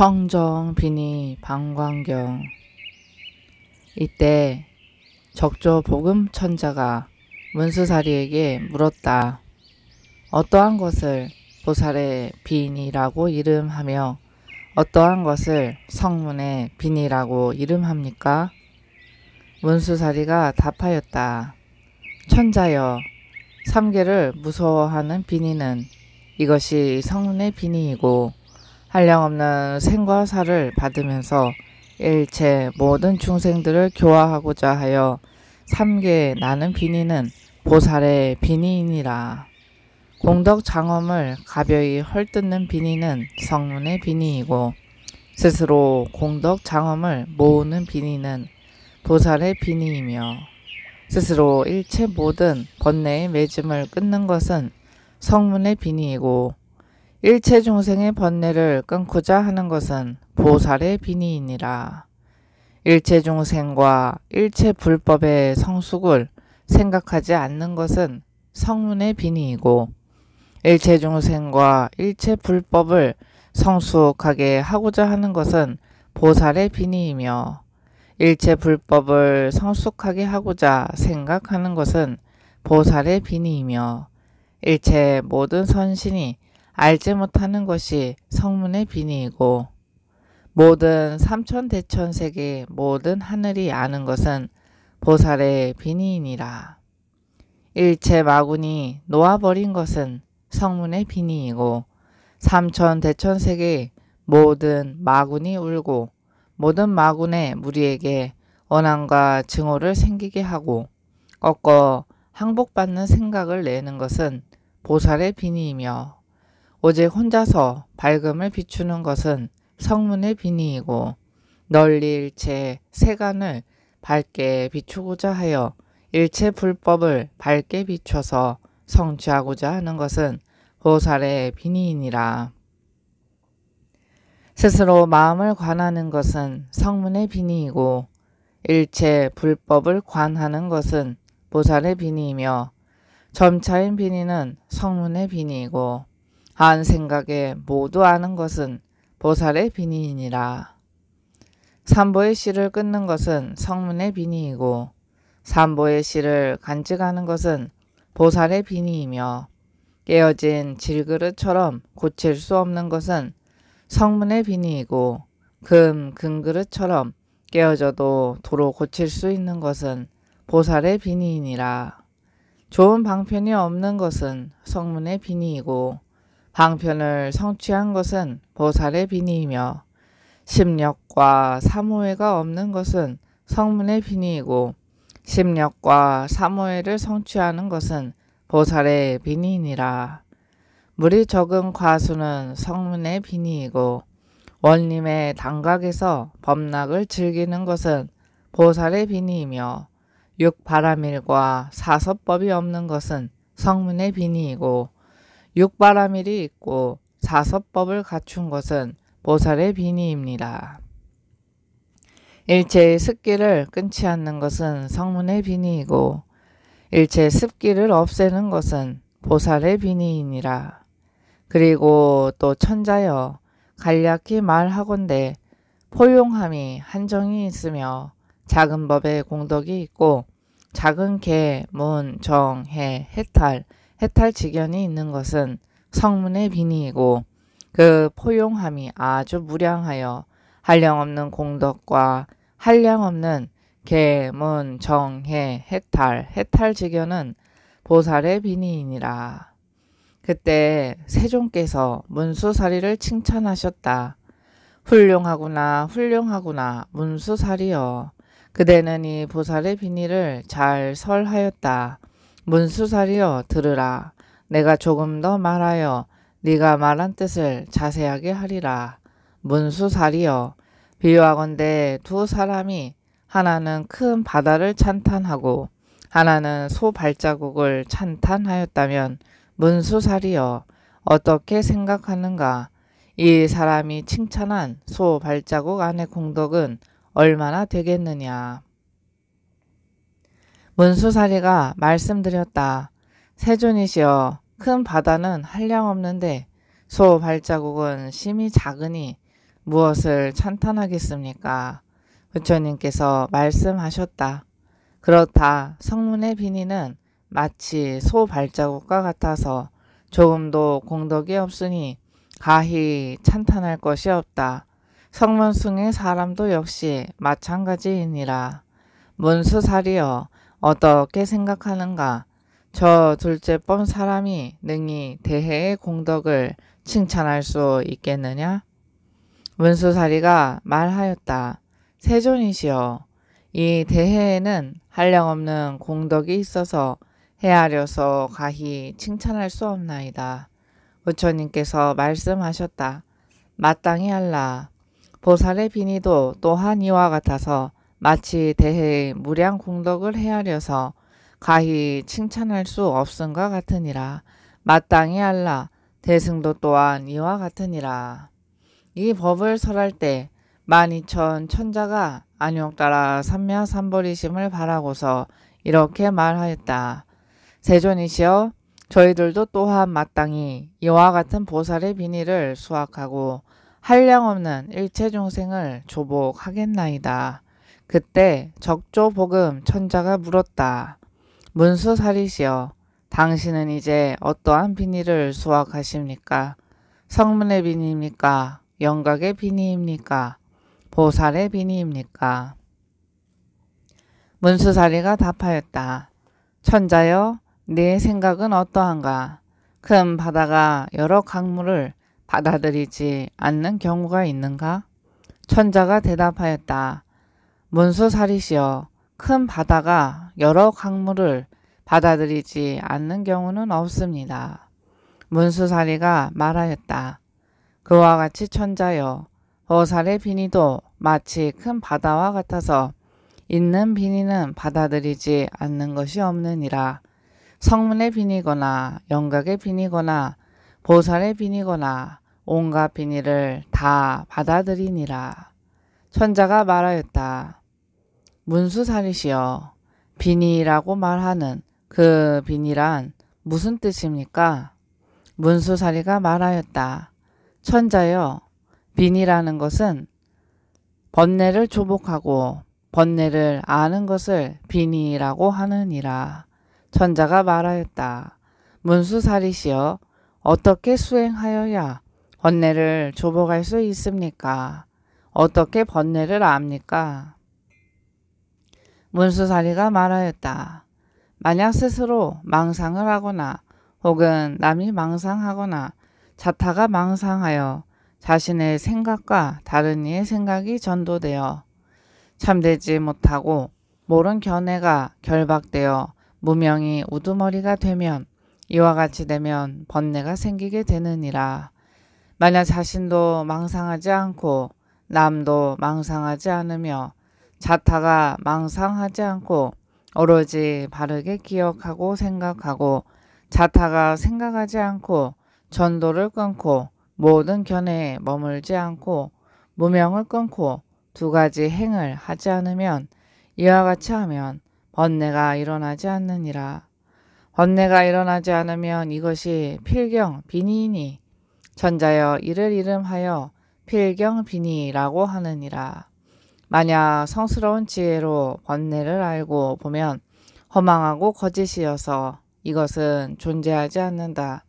청정빈이 방광경. 이때 적조복음 천자가 문수사리에게 물었다. 어떠한 것을 보살의 빈이라고 이름하며 어떠한 것을 성문의 빈이라고 이름합니까? 문수사리가 답하였다. 천자여, 삼계를 무서워하는 빈이는 이것이 성문의 빈이이고 한량없는 생과 사를 받으면서 일체 모든 중생들을 교화하고자 하여 삼계에 나는 빈이는 보살의 빈이니라. 공덕 장엄을 가벼이 헐뜯는 빈이는 성문의 빈이이고 스스로 공덕 장엄을 모으는 빈이는 보살의 빈이이며 스스로 일체 모든 번뇌의 맺음을 끊는 것은 성문의 빈이이고 일체 중생의 번뇌를 끊고자 하는 것은 보살의 빈이니라. 일체 중생과 일체 불법의 성숙을 생각하지 않는 것은 성문의 빈이이고 일체 중생과 일체 불법을 성숙하게 하고자 하는 것은 보살의 빈이이며 일체 불법을 성숙하게 하고자 생각하는 것은 보살의 빈이이며 일체 모든 선신이 알지 못하는 것이 성문의 빈이이고 모든 삼천대천세계 모든 하늘이 아는 것은 보살의 빈이니라. 일체 마군이 놓아버린 것은 성문의 빈이이고 삼천대천세계 모든 마군이 울고 모든 마군의 무리에게 원한과 증오를 생기게 하고 꺾어 항복받는 생각을 내는 것은 보살의 빈이이며 오직 혼자서 밝음을 비추는 것은 성문의 빈이이고 널리 일체 세간을 밝게 비추고자 하여 일체 불법을 밝게 비춰서 성취하고자 하는 것은 보살의 빈이니라. 스스로 마음을 관하는 것은 성문의 빈이이고 일체 불법을 관하는 것은 보살의 빈이이며 점차인 빈이는 성문의 빈이이고 한 생각에 모두 아는 것은 보살의 빈이니라. 삼보의 씨를 끊는 것은 성문의 빈이이고 삼보의 씨를 간직하는 것은 보살의 빈이이며 깨어진 질그릇처럼 고칠 수 없는 것은 성문의 빈이이고 금그릇처럼 깨어져도 도로 고칠 수 있는 것은 보살의 빈이니라. 좋은 방편이 없는 것은 성문의 빈이이고 방편을 성취한 것은 보살의 빈이이며 심력과 사모해가 없는 것은 성문의 빈이이고 심력과 사모해를 성취하는 것은 보살의 빈이니라. 물이 적은 과수는 성문의 빈이이고 원림의 당각에서 법락을 즐기는 것은 보살의 빈이이며 육바라밀과 사섭법이 없는 것은 성문의 빈이이고 육바라밀이 있고 사섭법을 갖춘 것은 보살의 빈이입니다. 일체의 습기를 끊지 않는 것은 성문의 빈이이고 일체 습기를 없애는 것은 보살의 빈이니라. 그리고 또 천자여, 간략히 말하건대 포용함이 한정이 있으며 작은 법에 공덕이 있고 작은 개, 문, 정, 해, 해탈직견이 있는 것은 성문의 빈이이고 그 포용함이 아주 무량하여 한량없는 공덕과 한량없는 개, 문, 정, 해, 해탈직견은 보살의 빈이니라. 그때 세존께서 문수사리를 칭찬하셨다. 훌륭하구나 문수사리여. 그대는 이 보살의 빈의를 잘 설하였다. 문수사리여, 들으라. 내가 조금 더 말하여 네가 말한 뜻을 자세하게 하리라. 문수사리여, 비유하건대 두 사람이 하나는 큰 바다를 찬탄하고 하나는 소 발자국을 찬탄하였다면 문수사리여, 어떻게 생각하는가? 이 사람이 칭찬한 소 발자국 안의 공덕은 얼마나 되겠느냐? 문수사리가 말씀드렸다. 세존이시여, 큰 바다는 한량없는데 소 발자국은 심이 작으니 무엇을 찬탄하겠습니까? 부처님께서 말씀하셨다. 그렇다. 성문의 비니는 마치 소 발자국과 같아서 조금도 공덕이 없으니 가히 찬탄할 것이 없다. 성문승의 사람도 역시 마찬가지이니라. 문수살이여 어떻게 생각하는가? 저 둘째범 사람이 능히 대해의 공덕을 칭찬할 수 있겠느냐? 문수사리가 말하였다. 세존이시여 이 대해에는 한량없는 공덕이 있어서 헤아려서 가히 칭찬할 수 없나이다. 부처님께서 말씀하셨다. 마땅히 할라. 보살의 비니도 또한 이와 같아서 마치 대해의 무량 공덕을 헤아려서 가히 칭찬할 수 없음과 같으니라. 마땅히 할라. 대승도 또한 이와 같으니라. 이 법을 설할 때 12,000 천자가 안욕따라 삼야삼벌이심을 바라고서 이렇게 말하였다. 세존이시여 저희들도 또한 마땅히 이와 같은 보살의 비니를 수확하고 한량없는 일체중생을 조복하겠나이다. 그때 적조복음 천자가 물었다. 문수사리시여 당신은 이제 어떠한 비니를 수확하십니까? 성문의 비니입니까? 영각의 비니입니까? 보살의 비니입니까? 문수사리가 답하였다. 천자여 네 생각은 어떠한가? 큰 바다가 여러 강물을 받아들이지 않는 경우가 있는가? 천자가 대답하였다. 문수사리시여 큰 바다가 여러 강물을 받아들이지 않는 경우는 없습니다. 문수사리가 말하였다. 그와 같이 천자여 보살의 비니도 마치 큰 바다와 같아서 있는 비니는 받아들이지 않는 것이 없느니라. 성문의 비니거나 영각의 비니거나 보살의 비니거나 온갖 비니를 다 받아들이니라. 천자가 말하였다. 문수사리시여 비니라고 말하는 그 비니란 무슨 뜻입니까? 문수사리가 말하였다. 천자여 비니라는 것은 번뇌를 조복하고 번뇌를 아는 것을 비니라고 하느니라. 천자가 말하였다. 문수사리시여 어떻게 수행하여야 번뇌를 조복할 수 있습니까? 어떻게 번뇌를 압니까? 문수사리가 말하였다. 만약 스스로 망상을 하거나 혹은 남이 망상하거나 자타가 망상하여 자신의 생각과 다른 이의 생각이 전도되어 참되지 못하고 모른 견해가 결박되어 무명이 우두머리가 되면 이와 같이 되면 번뇌가 생기게 되느니라. 만약 자신도 망상하지 않고 남도 망상하지 않으며 자타가 망상하지 않고 오로지 바르게 기억하고 생각하고 자타가 생각하지 않고 전도를 끊고 모든 견해에 머물지 않고 무명을 끊고 두 가지 행을 하지 않으면 이와 같이 하면 번뇌가 일어나지 않느니라. 번뇌가 일어나지 않으면 이것이 필경 비니이니 천자여 이를 이름하여 필경 비니라고 하느니라. 만약 성스러운 지혜로 번뇌를 알고 보면 허망하고 거짓이어서 이것은 존재하지 않는다.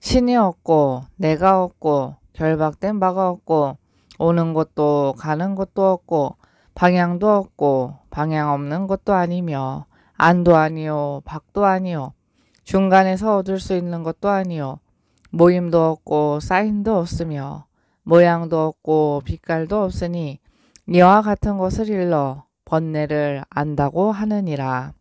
신이 없고 내가 없고 결박된 바가 없고 오는 곳도 가는 곳도 없고 방향도 없고 방향 없는 것도 아니며 안도 아니요 밖도 아니요 중간에서 얻을 수 있는 것도 아니요 모임도 없고 사인도 없으며 모양도 없고 빛깔도 없으니 이와 같은 것을 일러 번뇌를 안다고 하느니라.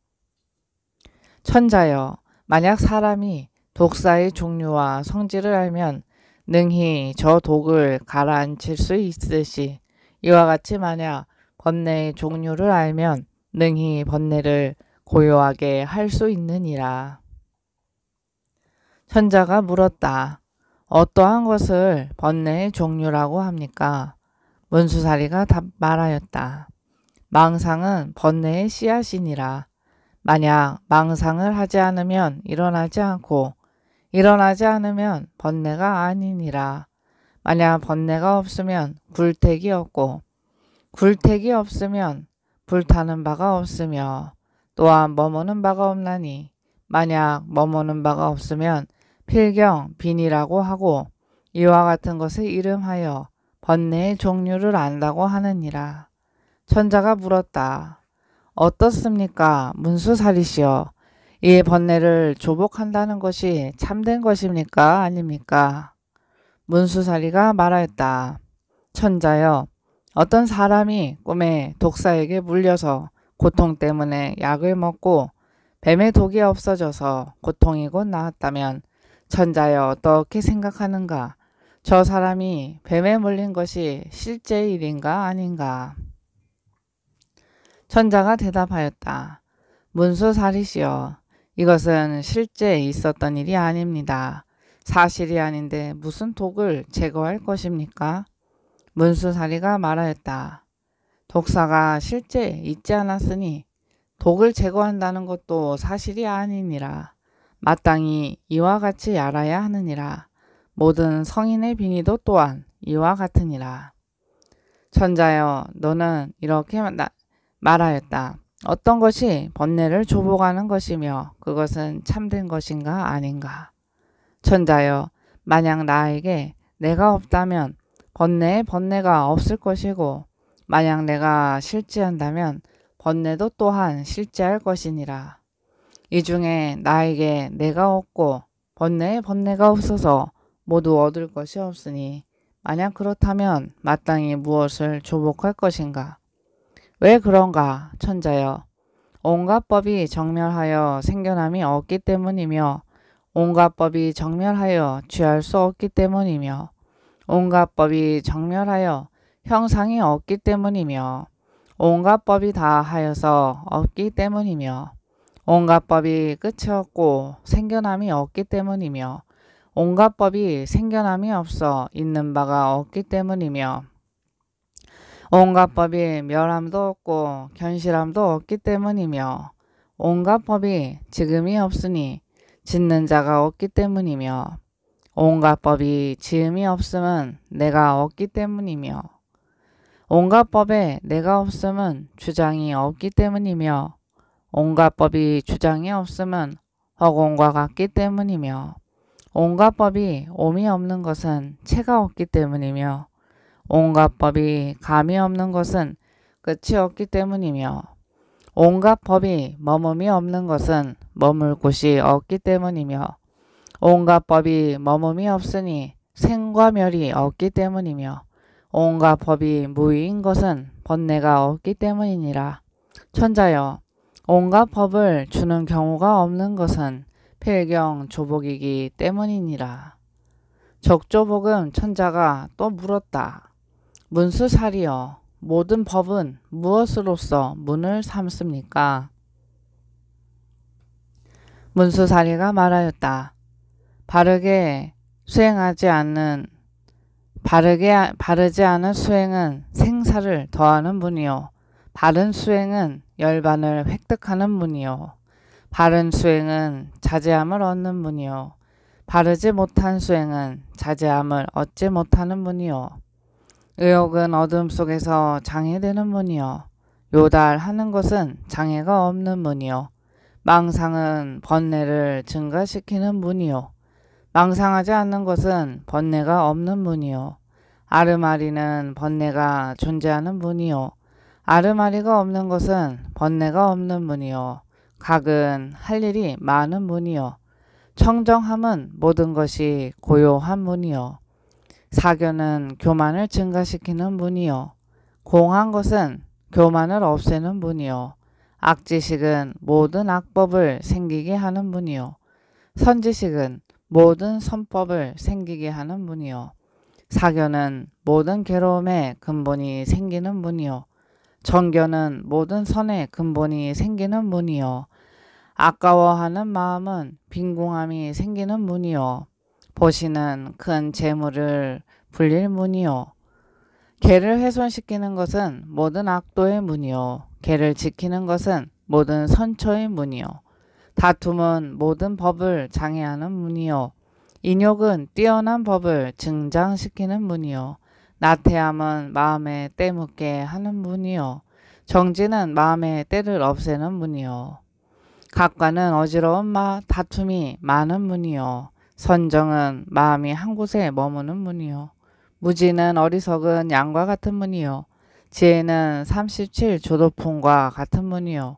천자여 만약 사람이 독사의 종류와 성질을 알면 능히 저 독을 가라앉힐 수 있으시 이와 같이 만약 번뇌의 종류를 알면 능히 번뇌를 고요하게 할 수 있느니라. 천자가 물었다. 어떠한 것을 번뇌의 종류라고 합니까? 문수사리가 말하였다. 망상은 번뇌의 씨앗이니라. 만약 망상을 하지 않으면 일어나지 않고 일어나지 않으면 번뇌가 아니니라. 만약 번뇌가 없으면 굴택이 없고 굴택이 없으면 불타는 바가 없으며 또한 머무는 바가 없나니 만약 머무는 바가 없으면 필경 빈이라고 하고 이와 같은 것을 이름하여 번뇌의 종류를 안다고 하느니라. 천자가 물었다. 어떻습니까? 문수살이시여. 이 번뇌를 조복한다는 것이 참된 것입니까? 아닙니까? 문수살이가 말하였다. 천자여, 어떤 사람이 꿈에 독사에게 물려서 고통 때문에 약을 먹고 뱀의 독이 없어져서 고통이 곧 나았다면 천자여 어떻게 생각하는가? 저 사람이 뱀에 물린 것이 실제 일인가 아닌가? 천자가 대답하였다. 문수살이시여, 이것은 실제 있었던 일이 아닙니다. 사실이 아닌데 무슨 독을 제거할 것입니까? 문수살이가 말하였다. 독사가 실제 있지 않았으니 독을 제거한다는 것도 사실이 아니니라. 마땅히 이와 같이 알아야 하느니라. 모든 성인의 빈의도 또한 이와 같으니라. 천자여, 너는 이렇게 말하였다. 어떤 것이 번뇌를 조복하는 것이며 그것은 참된 것인가 아닌가? 천자여, 만약 나에게 내가 없다면 번뇌에 번뇌가 없을 것이고 만약 내가 실제한다면 번뇌도 또한 실제할 것이니라. 이 중에 나에게 내가 없고 번뇌에 번뇌가 없어서 모두 얻을 것이 없으니 만약 그렇다면 마땅히 무엇을 조복할 것인가? 왜 그런가? 천자여, 온갖 법이 정멸하여 생겨남이 없기 때문이며 온갖 법이 정멸하여 취할 수 없기 때문이며 온갖 법이 정멸하여 형상이 없기 때문이며 온갖 법이 다 하여서 없기 때문이며 온갖 법이 끝이 없고 생겨남이 없기 때문이며 온갖 법이 생겨남이 없어 있는 바가 없기 때문이며 온갖 법이 멸함도 없고 견실함도 없기 때문이며 온갖 법이 지금이 없으니 짓는 자가 없기 때문이며 온갖 법이 지음이 없음은 내가 없기 때문이며 온갖 법에 내가 없음은 주장이 없기 때문이며 온갖 법이 주장이 없음은 허공과 같기 때문이며 온갖 법이 옴이 없는 것은 체가 없기 때문이며 온갖 법이 감이 없는 것은 끝이 없기 때문이며 온갖 법이 머뭅이 없는 것은 머물 곳이 없기 때문이며 온갖 법이 머뭅이 없으니 생과 멸이 없기 때문이며 온갖 법이 무의인 것은 번뇌가 없기 때문이니라. 천자여, 온갖 법을 주는 경우가 없는 것은 필경 조복이기 때문이니라. 적조복음 천자가 또 물었다. 문수살이여, 모든 법은 무엇으로서 문을 삼습니까? 문수살이가 말하였다. 바르지 않은 수행은 생사를 더하는 분이요. 바른 수행은 열반을 획득하는 분이요. 바른 수행은 자제함을 얻는 분이요. 바르지 못한 수행은 자제함을 얻지 못하는 분이요. 의욕은 어둠 속에서 장애되는 분이요. 요달하는 것은 장애가 없는 분이요. 망상은 번뇌를 증가시키는 분이요. 망상하지 않는 것은 번뇌가 없는 분이요. 아르마리는 번뇌가 존재하는 분이요. 아르마리가 없는 것은 번뇌가 없는 분이요. 각은 할 일이 많은 분이요. 청정함은 모든 것이 고요한 분이요. 사교는 교만을 증가시키는 분이요. 공한 것은 교만을 없애는 분이요. 악지식은 모든 악법을 생기게 하는 분이요. 선지식은 모든 선법을 생기게 하는 분이요. 사교는 모든 괴로움의 근본이 생기는 분이요. 정교는 모든 선의 근본이 생기는 분이요. 아까워하는 마음은 빈궁함이 생기는 분이요. 보시는 큰 재물을 불릴 문이요. 개를 훼손시키는 것은 모든 악도의 문이요. 개를 지키는 것은 모든 선처의 문이요. 다툼은 모든 법을 장애하는 문이요. 인욕은 뛰어난 법을 증장시키는 문이요. 나태함은 마음에 때묻게 하는 문이요. 정진은 마음의 때를 없애는 문이요. 각과는 어지러운 다툼이 많은 문이요. 선정은 마음이 한 곳에 머무는 문이요. 무지는 어리석은 양과 같은 문이요. 지혜는 37 조도풍과 같은 문이요.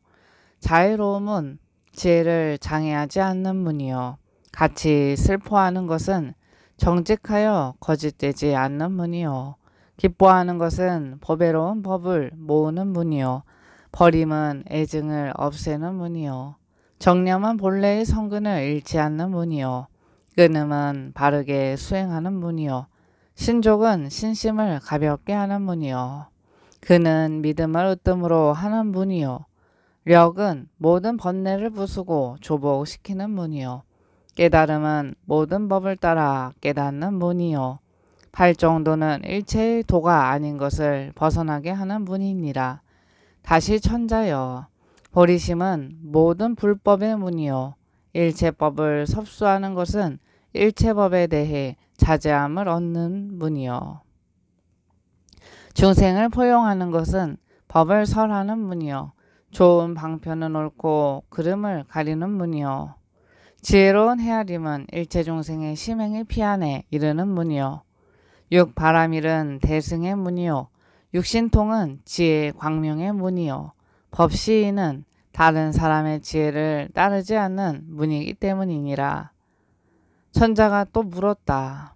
자애로움은 지혜를 장애하지 않는 문이요. 같이 슬퍼하는 것은 정직하여 거짓되지 않는 문이요. 기뻐하는 것은 보배로운 법을 모으는 문이요. 버림은 애증을 없애는 문이요. 정념은 본래의 성근을 잃지 않는 문이요. 끊음은 바르게 수행하는 문이요. 신족은 신심을 가볍게 하는 문이요. 그는 믿음을 으뜸으로 하는 문이요. 력은 모든 번뇌를 부수고 조복시키는 문이요. 깨달음은 모든 법을 따라 깨닫는 문이요. 발정도는 일체의 도가 아닌 것을 벗어나게 하는 문이니라. 다시 천자여, 보리심은 모든 불법의 문이요. 일체법을 섭수하는 것은 일체법에 대해 자제함을 얻는 문이요. 중생을 포용하는 것은 법을 설하는 문이요. 좋은 방편은 옳고 그름을 가리는 문이요. 지혜로운 헤아림은 일체중생의 심행의 피안에 이르는 문이요. 육바라밀은 대승의 문이요. 육신통은 지혜의 광명의 문이요. 법시인은 다른 사람의 지혜를 따르지 않는 문이기 때문이니라. 천자가 또 물었다.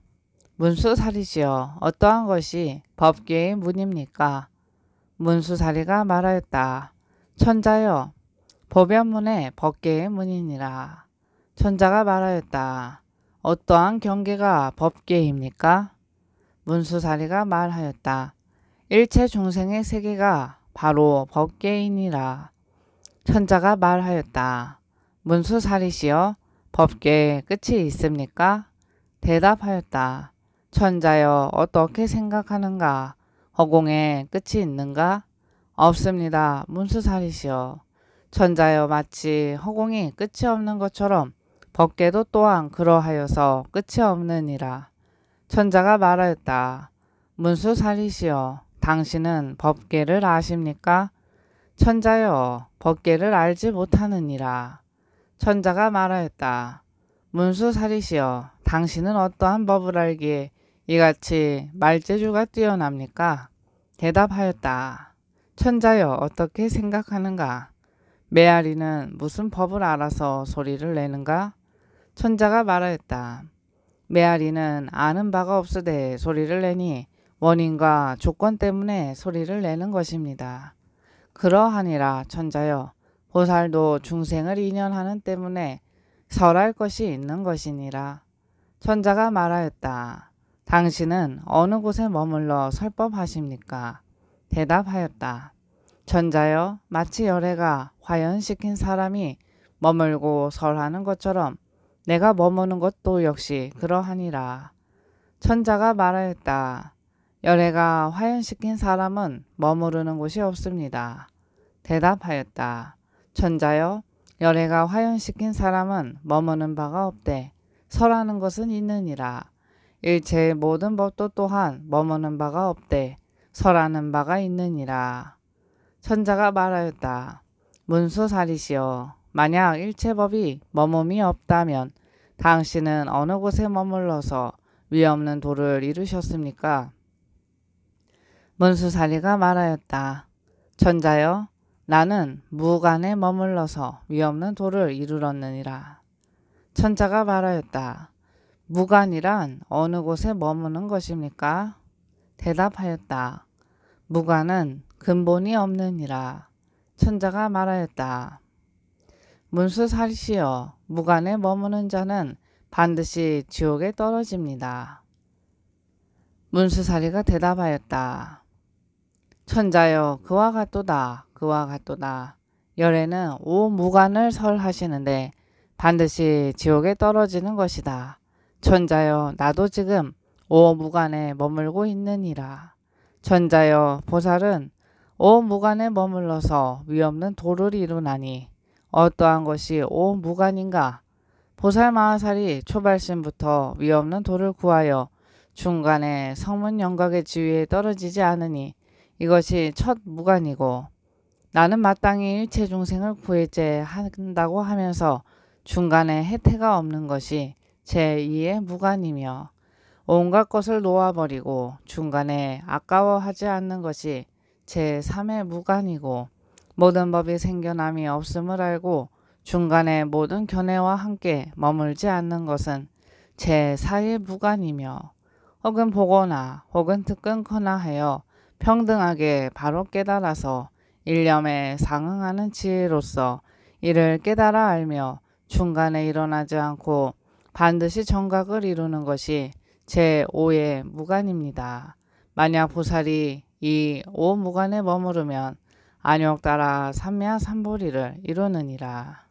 문수사리시여, 어떠한 것이 법계의 문입니까? 문수사리가 말하였다. 천자여, 보변문의 법계의 문이니라. 천자가 말하였다. 어떠한 경계가 법계입니까? 문수사리가 말하였다. 일체 중생의 세계가 바로 법계이니라. 천자가 말하였다. 문수사리시여, 법계에 끝이 있습니까? 대답하였다. 천자여, 어떻게 생각하는가? 허공에 끝이 있는가? 없습니다. 문수사리시여. 천자여, 마치 허공이 끝이 없는 것처럼 법계도 또한 그러하여서 끝이 없느니라. 천자가 말하였다. 문수사리시여, 당신은 법계를 아십니까? 천자여, 법계를 알지 못하느니라. 천자가 말하였다. 문수사리시여, 당신은 어떠한 법을 알기에 이같이 말재주가 뛰어납니까? 대답하였다. 천자여, 어떻게 생각하는가? 메아리는 무슨 법을 알아서 소리를 내는가? 천자가 말하였다. 메아리는 아는 바가 없으되 소리를 내니 원인과 조건 때문에 소리를 내는 것입니다. 그러하니라. 천자여, 보살도 중생을 인연하는 때문에 설할 것이 있는 것이니라. 천자가 말하였다. 당신은 어느 곳에 머물러 설법하십니까? 대답하였다. 천자여, 마치 열애가 화연시킨 사람이 머물고 설하는 것처럼 내가 머무는 것도 역시 그러하니라. 천자가 말하였다. 열애가 화연시킨 사람은 머무르는 곳이 없습니다. 대답하였다. 천자여, 열애가 화연시킨 사람은 머무는 바가 없되 설하는 것은 있느니라. 일체의 모든 법도 또한 머무는 바가 없되 설하는 바가 있느니라. 천자가 말하였다. 문수사리시여, 만약 일체법이 머뭅이 없다면 당신은 어느 곳에 머물러서 위없는 도를 이루셨습니까? 문수사리가 말하였다. 천자여, 나는 무간에 머물러서 위없는 도를 이루었느니라. 천자가 말하였다. 무간이란 어느 곳에 머무는 것입니까? 대답하였다. 무간은 근본이 없느니라. 천자가 말하였다. 문수사리시여, 무간에 머무는 자는 반드시 지옥에 떨어집니다. 문수사리가 대답하였다. 천자여, 그와 같도다. 그와 같도다. 열애는 오무간을 설하시는데 반드시 지옥에 떨어지는 것이다. 천자여, 나도 지금 오무간에 머물고 있느니라. 천자여, 보살은 오무간에 머물러서 위없는 도를 이루나니 어떠한 것이 오무간인가? 보살마하살이 초발심부터 위없는 도를 구하여 중간에 성문 영각의 지위에 떨어지지 않으니 이것이 첫 무간이고, 나는 마땅히 일체 중생을 구해제 한다고 하면서 중간에 혜태가 없는 것이 제2의 무간이며, 온갖 것을 놓아버리고 중간에 아까워하지 않는 것이 제3의 무간이고, 모든 법이 생겨남이 없음을 알고 중간에 모든 견해와 함께 머물지 않는 것은 제4의 무간이며, 혹은 보거나 혹은 듣건거나 하여 평등하게 바로 깨달아서 일념에 상응하는 지혜로서 이를 깨달아 알며 중간에 일어나지 않고 반드시 정각을 이루는 것이 제5의 무간입니다. 만약 보살이 이 5무간에 머무르면 안욕 따라 삼미와 삼보리를 이루느니라.